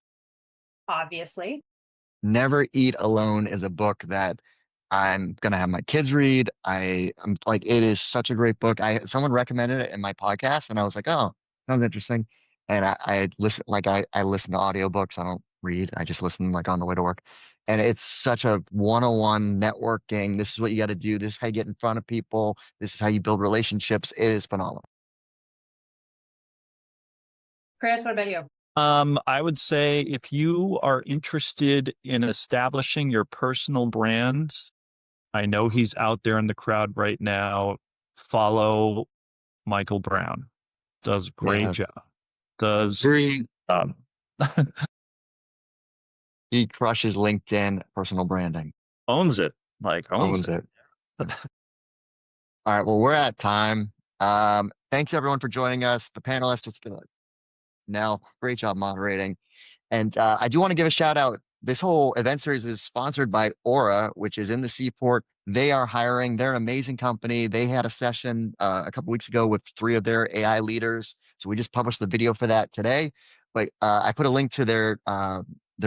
Obviously. Never Eat Alone is a book that I'm gonna have my kids read. I'm like, it is such a great book. Someone recommended it in my podcast, and I was like, oh, sounds interesting. And I listen, like I listen to audiobooks. I don't read. I just listen like on the way to work. And it's such a 101 networking. This is what you got to do. This is how you get in front of people. This is how you build relationships. It is phenomenal. Chris, what about you? I would say if you are interested in establishing your personal brand, I know he's out there in the crowd right now. Follow Michael Brown. Does a great Yeah. job. Does Agree. He crushes LinkedIn personal branding. owns it. Like owns Owns it. it. All right. Well, we're at time. Thanks everyone for joining us. The panelists, it's been Nell, great job moderating. And I do want to give a shout out. This whole event series is sponsored by Aura, which is in the Seaport. They are hiring. They're an amazing company. They had a session a couple weeks ago with 3 of their AI leaders. So we just published the video for that today. But I put a link to their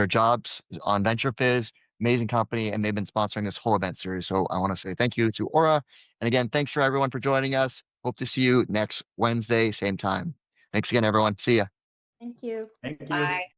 jobs on VentureFizz. Amazing company, and they've been sponsoring this whole event series. So I want to say thank you to Aura. And again, thanks for everyone for joining us. Hope to see you next Wednesday, same time. Thanks again, everyone. See ya. Thank you. Thank you. Bye.